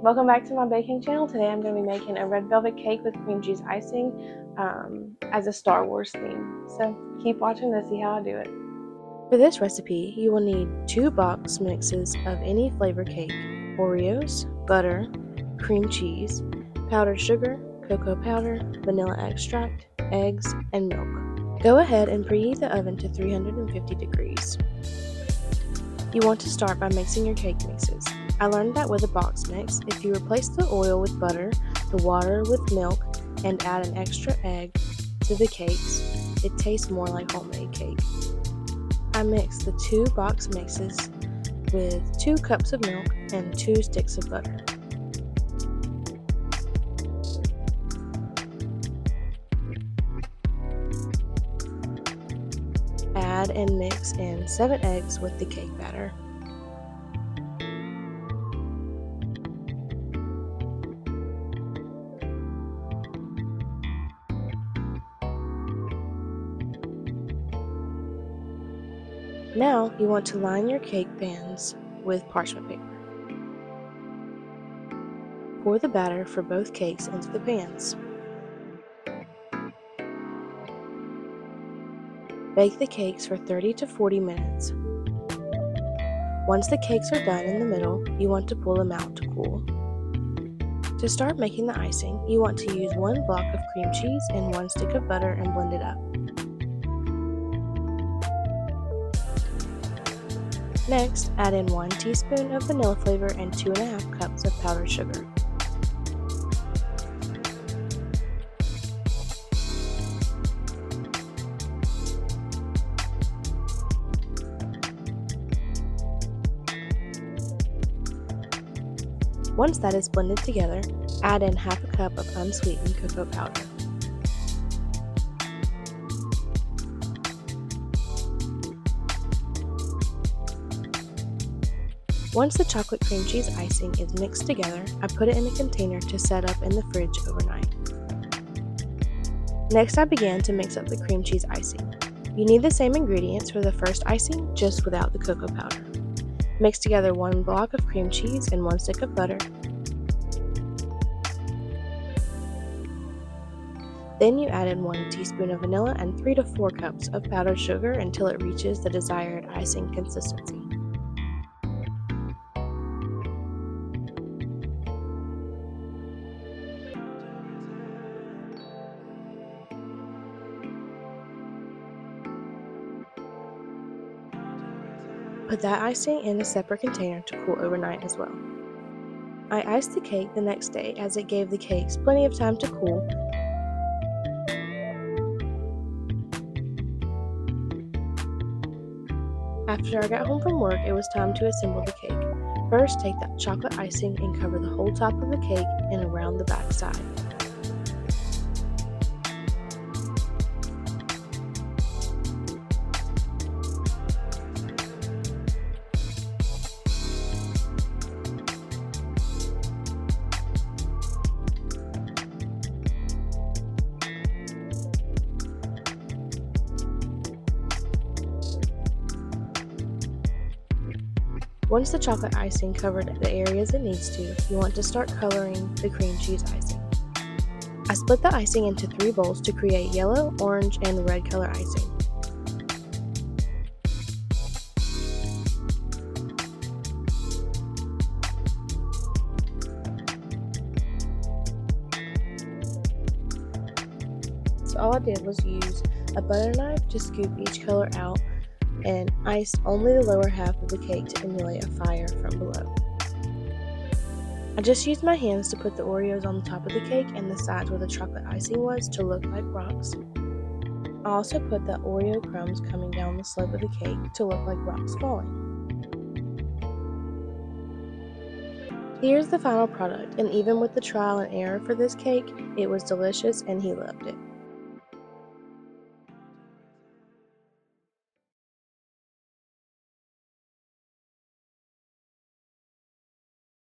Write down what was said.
Welcome back to my baking channel. Today I'm going to be making a red velvet cake with cream cheese icing as a Star Wars theme. So keep watching to see how I do it. For this recipe, you will need 2 box mixes of any flavor cake, Oreos, butter, cream cheese, powdered sugar, cocoa powder, vanilla extract, eggs, and milk. Go ahead and preheat the oven to 350 degrees. You want to start by mixing your cake mixes. I learned that with a box mix, if you replace the oil with butter, the water with milk, and add an extra egg to the cakes, it tastes more like homemade cake. I mixed the 2 box mixes with 2 cups of milk and 2 sticks of butter. Add and mix in 7 eggs with the cake batter. Now you want to line your cake pans with parchment paper. Pour the batter for both cakes into the pans. Bake the cakes for 30 to 40 minutes. Once the cakes are done in the middle, you want to pull them out to cool. To start making the icing, you want to use 1 block of cream cheese and 1 stick of butter and blend it up. Next, add in 1 teaspoon of vanilla flavor and 2.5 cups of powdered sugar. Once that is blended together, add in half a cup of unsweetened cocoa powder. Once the chocolate cream cheese icing is mixed together, I put it in a container to set up in the fridge overnight. Next, I began to mix up the cream cheese icing. You need the same ingredients for the first icing, just without the cocoa powder. Mix together 1 block of cream cheese and 1 stick of butter. Then you add in 1 teaspoon of vanilla and 3 to 4 cups of powdered sugar until it reaches the desired icing consistency. Put that icing in a separate container to cool overnight as well. I iced the cake the next day as it gave the cakes plenty of time to cool. After I got home from work, it was time to assemble the cake. First, take that chocolate icing and cover the whole top of the cake and around the back side. Once the chocolate icing covered the areas it needs to, you want to start coloring the cream cheese icing. I split the icing into 3 bowls to create yellow, orange, and red color icing. So all I did was use a butter knife to scoop each color out and iced only the lower half of the cake to emulate a fire from below. I just used my hands to put the Oreos on the top of the cake and the sides where the chocolate icing was to look like rocks. I also put the Oreo crumbs coming down the slope of the cake to look like rocks falling. Here's the final product, and even with the trial and error for this cake, it was delicious and he loved it.